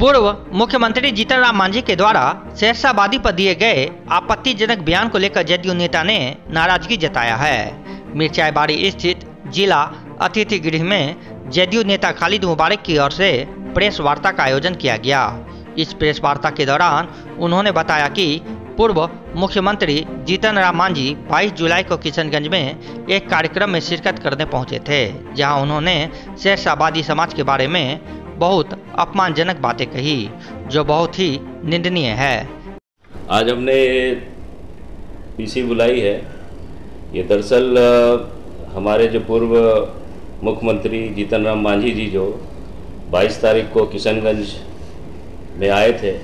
पूर्व मुख्यमंत्री जीतन राम मांझी के द्वारा शेरशाहबादी पर दिए गए आपत्तिजनक बयान को लेकर जदयू नेता ने नाराजगी जताया है। मिर्चाईबाड़ी स्थित जिला अतिथि गृह में जदयू नेता खालिद मुबारक की ओर से प्रेस वार्ता का आयोजन किया गया। इस प्रेस वार्ता के दौरान उन्होंने बताया कि पूर्व मुख्यमंत्री जीतन राम मांझी 22 जुलाई को किशनगंज में एक कार्यक्रम में शिरकत करने पहुंचे थे, जहां उन्होंने शेरशाहबादी समाज के बारे में बहुत अपमानजनक बातें कही, जो बहुत ही निंदनीय है। आज हमने पीसी बुलाई है। ये दरअसल हमारे जो पूर्व मुख्यमंत्री जीतन राम मांझी जी जो 22 तारीख को किशनगंज में आए थे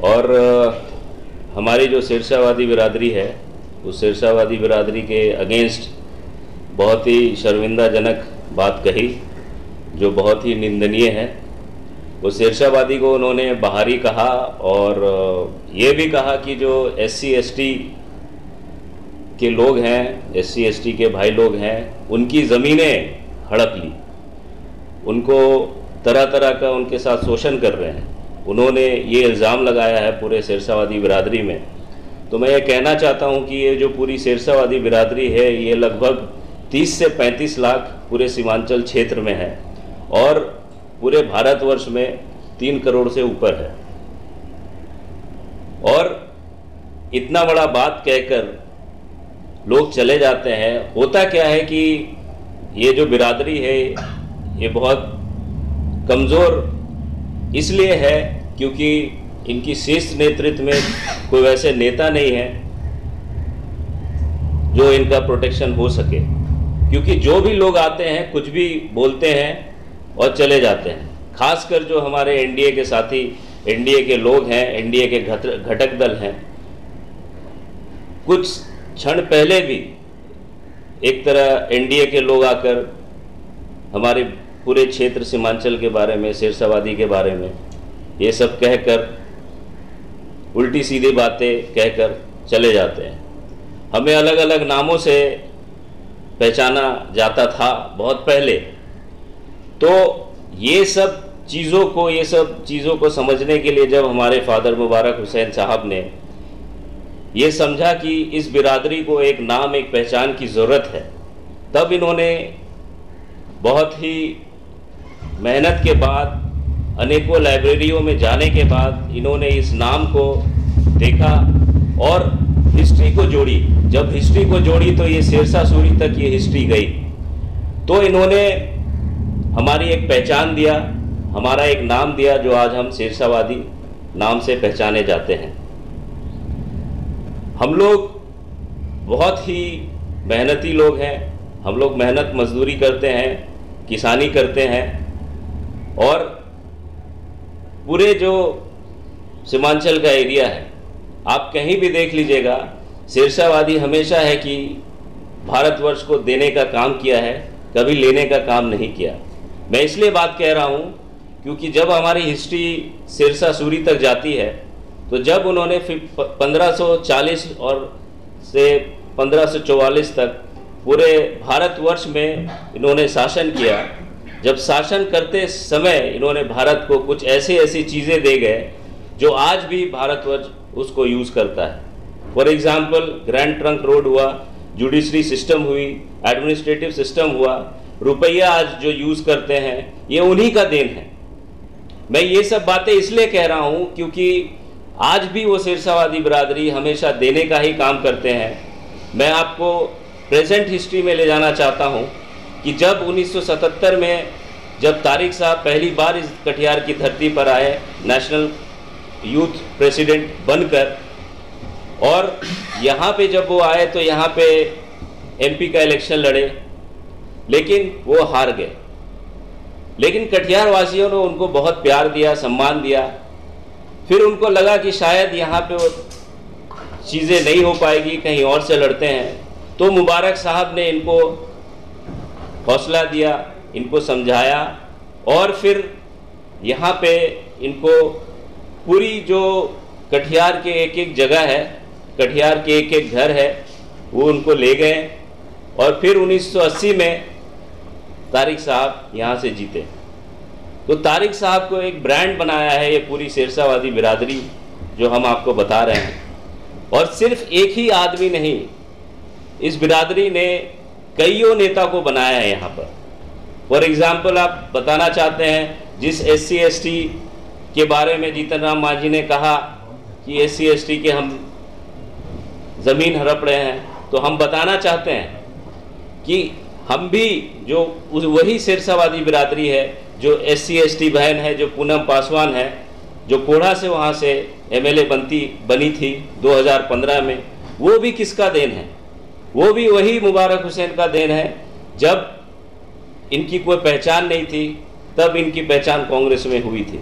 और हमारी जो शेरशाहबादी बिरादरी है उस शेरशाहबादी बिरादरी के अगेंस्ट बहुत ही शर्मिंदाजनक बात कही, जो बहुत ही निंदनीय है। वो शेरशाहबादी को उन्होंने बाहरी कहा और ये भी कहा कि जो SC ST के लोग हैं, SC ST के भाई लोग हैं, उनकी ज़मीनें हड़प ली, उनको तरह तरह का उनके साथ शोषण कर रहे हैं। उन्होंने ये इल्ज़ाम लगाया है पूरे शेरशाहबादी बिरादरी में। तो मैं ये कहना चाहता हूँ कि ये जो पूरी शेरशाहबादी बिरादरी है ये लगभग 30 से 35 लाख पूरे सीमांचल क्षेत्र में है और पूरे भारतवर्ष में 3 करोड़ से ऊपर है। और इतना बड़ा बात कहकर लोग चले जाते हैं। होता क्या है कि ये जो बिरादरी है ये बहुत कमज़ोर इसलिए है क्योंकि इनकी शीर्ष नेतृत्व में कोई वैसे नेता नहीं है जो इनका प्रोटेक्शन हो सके, क्योंकि जो भी लोग आते हैं कुछ भी बोलते हैं और चले जाते हैं। खासकर जो हमारे NDA के साथी, NDA के लोग हैं, NDA के घटक दल हैं, कुछ क्षण पहले भी एक तरह NDA के लोग आकर हमारे पूरे क्षेत्र सीमांचल के बारे में, शेरशाहबादी के बारे में ये सब कहकर उल्टी सीधी बातें कहकर चले जाते हैं। हमें अलग अलग नामों से पहचाना जाता था बहुत पहले। तो ये सब चीज़ों को समझने के लिए जब हमारे फादर मुबारक हुसैन साहब ने ये समझा कि इस बिरादरी को एक नाम, एक पहचान की ज़रूरत है, तब इन्होंने बहुत ही मेहनत के बाद, अनेकों लाइब्रेरियों में जाने के बाद इन्होंने इस नाम को देखा और हिस्ट्री को जोड़ी। जब हिस्ट्री को जोड़ी तो ये शेरशाह सूरी तक ये हिस्ट्री गई। तो इन्होंने हमारी एक पहचान दिया, हमारा एक नाम दिया, जो आज हम शेरशाहबादी नाम से पहचाने जाते हैं। हम लोग बहुत ही मेहनती लोग हैं, हम लोग मेहनत मजदूरी करते हैं, किसानी करते हैं और पूरे जो सीमांचल का एरिया है आप कहीं भी देख लीजिएगा, शेरशाहबादी हमेशा है कि भारतवर्ष को देने का काम किया है, कभी लेने का काम नहीं किया। मैं इसलिए बात कह रहा हूँ क्योंकि जब हमारी हिस्ट्री शेरशाह सूरी तक जाती है तो जब उन्होंने 1540 और से 1544 तक पूरे भारतवर्ष में इन्होंने शासन किया। जब शासन करते समय इन्होंने भारत को कुछ ऐसी चीज़ें दे गए जो आज भी भारतवर्ष उसको यूज़ करता है। For example grand trunk road हुआ, जुडिशरी सिस्टम हुई, एडमिनिस्ट्रेटिव सिस्टम हुआ, रुपया आज जो यूज़ करते हैं ये उन्हीं का देन है। मैं ये सब बातें इसलिए कह रहा हूँ क्योंकि आज भी वो शेरशाहबादी बिरादरी हमेशा देने का ही काम करते हैं। मैं आपको प्रेजेंट हिस्ट्री में ले जाना चाहता हूँ कि जब 1977 में जब तारिक साहब पहली बार इस कटिहार की धरती पर आए नेशनल यूथ प्रेसिडेंट बनकर, और यहाँ पे जब वो आए तो यहाँ पे MP का इलेक्शन लड़े, लेकिन वो हार गए। लेकिन कटिहार वासियों ने उनको बहुत प्यार दिया, सम्मान दिया। फिर उनको लगा कि शायद यहाँ पे वो चीज़ें नहीं हो पाएगी, कहीं और से लड़ते हैं। तो मुबारक साहब ने इनको हौसला दिया, इनको समझाया और फिर यहाँ पे इनको पूरी जो कटिहार के एक एक जगह है, कटिहार के एक एक घर है, वो उनको ले गए और फिर 1980 में तारिक साहब यहाँ से जीते। तो तारिक साहब को एक ब्रांड बनाया है ये पूरी सिरसावादी बिरादरी जो हम आपको बता रहे हैं। और सिर्फ एक ही आदमी नहीं, इस बिरादरी ने कईयों नेता को बनाया है यहाँ पर। फॉर एग्जाम्पल आप बताना चाहते हैं, जिस SC ST के बारे में जीतन राम मांझी ने कहा कि SC ST के हम ज़मीन हड़प रहे हैं, तो हम बताना चाहते हैं कि हम भी जो वही सिरसावादी बिरादरी है, जो SC ST बहन है, जो पूनम पासवान है, जो कोढ़ा से वहाँ से MLA बनी थी 2015 में, वो भी किसका देन है? वो भी वही मुबारक हुसैन का देन है। जब इनकी कोई पहचान नहीं थी तब इनकी पहचान कांग्रेस में हुई थी।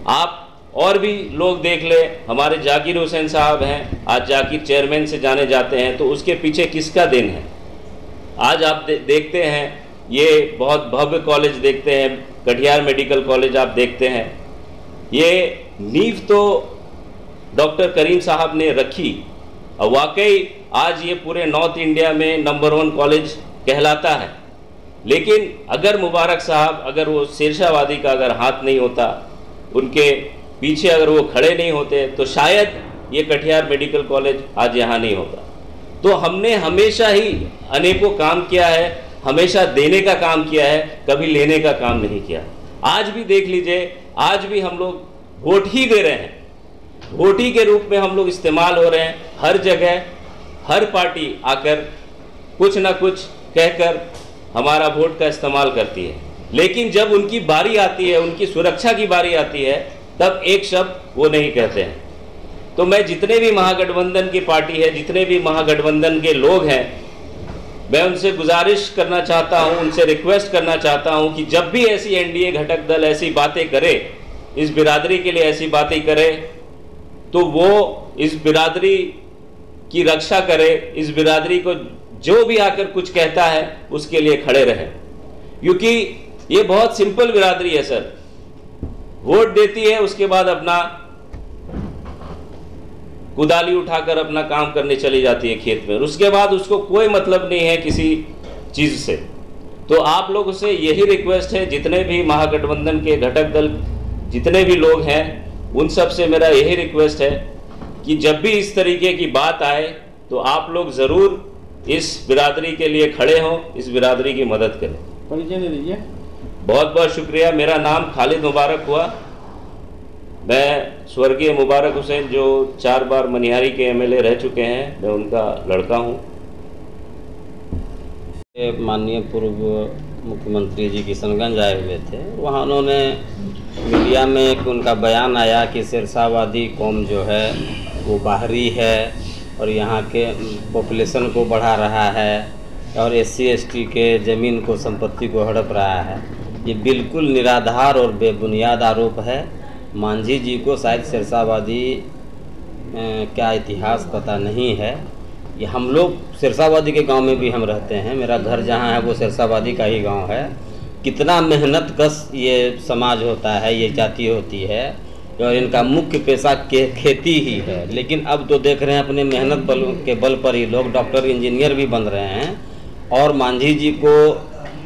आप और भी लोग देख ले, हमारे जाकिर हुसैन साहब हैं, आज जाकिर चेयरमैन से जाने जाते हैं, तो उसके पीछे किसका देन है? आज आप देखते हैं ये बहुत भव्य कॉलेज देखते हैं, कटिहार मेडिकल कॉलेज आप देखते हैं, ये नींव तो डॉक्टर करीम साहब ने रखी और वाकई आज ये पूरे नॉर्थ इंडिया में नंबर 1 कॉलेज कहलाता है। लेकिन अगर मुबारक साहब, अगर वो सिरसावादी का अगर हाथ नहीं होता, उनके पीछे अगर वो खड़े नहीं होते, तो शायद ये कटिहार मेडिकल कॉलेज आज यहाँ नहीं होता। तो हमने हमेशा ही अनेकों काम किया है, हमेशा देने का काम किया है, कभी लेने का काम नहीं किया। आज भी देख लीजिए, आज भी हम लोग वोट ही दे रहे हैं, वोट ही के रूप में हम लोग इस्तेमाल हो रहे हैं। हर जगह हर पार्टी आकर कुछ ना कुछ कहकर हमारा वोट का इस्तेमाल करती है, लेकिन जब उनकी बारी आती है, उनकी सुरक्षा की बारी आती है, तब एक शब्द वो नहीं कहते हैं। तो मैं जितने भी महागठबंधन की पार्टी है, जितने भी महागठबंधन के लोग हैं, मैं उनसे गुजारिश करना चाहता हूं, उनसे रिक्वेस्ट करना चाहता हूं कि जब भी ऐसी NDA घटक दल ऐसी बातें करे, इस बिरादरी के लिए ऐसी बातें करे, तो वो इस बिरादरी की रक्षा करे, इस बिरादरी को जो भी आकर कुछ कहता है उसके लिए खड़े रहे। क्योंकि ये बहुत सिंपल बिरादरी है सर, वोट देती है, उसके बाद अपना कुदाली उठाकर अपना काम करने चली जाती है खेत में, उसके बाद उसको कोई मतलब नहीं है किसी चीज से। तो आप लोगों से यही रिक्वेस्ट है, जितने भी महागठबंधन के घटक दल जितने भी लोग हैं, उन सब से मेरा यही रिक्वेस्ट है कि जब भी इस तरीके की बात आए तो आप लोग ज़रूर इस बिरादरी के लिए खड़े हों, इस बिरादरी की मदद करें। परिचय दे दीजिए। बहुत बहुत शुक्रिया। मेरा नाम खालिद मुबारक हुआ। मैं स्वर्गीय मुबारक हुसैन जो 4 बार मनिहारी के MLA रह चुके हैं, मैं उनका लड़का हूँ। माननीय पूर्व मुख्यमंत्री जी किशनगंज आए हुए थे, वहाँ उन्होंने मीडिया में एक उनका बयान आया कि सिरसावादी कौम जो है वो बाहरी है और यहाँ के पॉपुलेशन को बढ़ा रहा है और SC ST के ज़मीन को, संपत्ति को हड़प रहा है। ये बिल्कुल निराधार और बेबुनियाद आरोप है। मांझी जी को शायद सिरसावादी क्या इतिहास पता नहीं है। ये हम लोग सिरसावादी के गांव में भी हम रहते हैं, मेरा घर जहां है वो सिरसावादी का ही गांव है। कितना मेहनत कश ये समाज होता है, ये जाति होती है, और इनका मुख्य पेशा खेती ही है। लेकिन अब तो देख रहे हैं अपने मेहनत बल के बल पर ही लोग डॉक्टर इंजीनियर भी बन रहे हैं। और मांझी जी को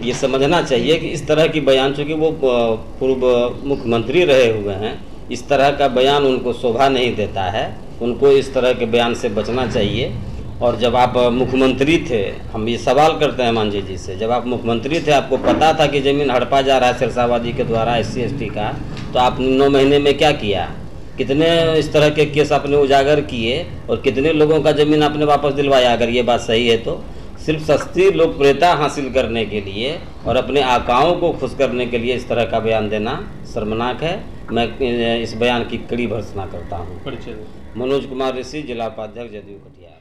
ये समझना चाहिए कि इस तरह की बयान, चूँकि वो पूर्व मुख्यमंत्री रहे हुए हैं, इस तरह का बयान उनको शोभा नहीं देता है। उनको इस तरह के बयान से बचना चाहिए। और जब आप मुख्यमंत्री थे, हम ये सवाल करते हैं मांझी जी से, जब आप मुख्यमंत्री थे, आपको पता था कि ज़मीन हड़पा जा रहा है सिरसावादी के द्वारा SC ST का, तो आपने 9 महीने में क्या किया? कितने इस तरह के केस आपने उजागर किए और कितने लोगों का ज़मीन आपने वापस दिलवाया? अगर ये बात सही है तो सिर्फ सस्ती लोकप्रियता हासिल करने के लिए और अपने आकाओं को खुश करने के लिए इस तरह का बयान देना शर्मनाक है। मैं इस बयान की कड़ी भर्त्सना करता हूँ। मनोज कुमार ऋषि, जिला उपाध्यक्ष, जदयू कटिहार।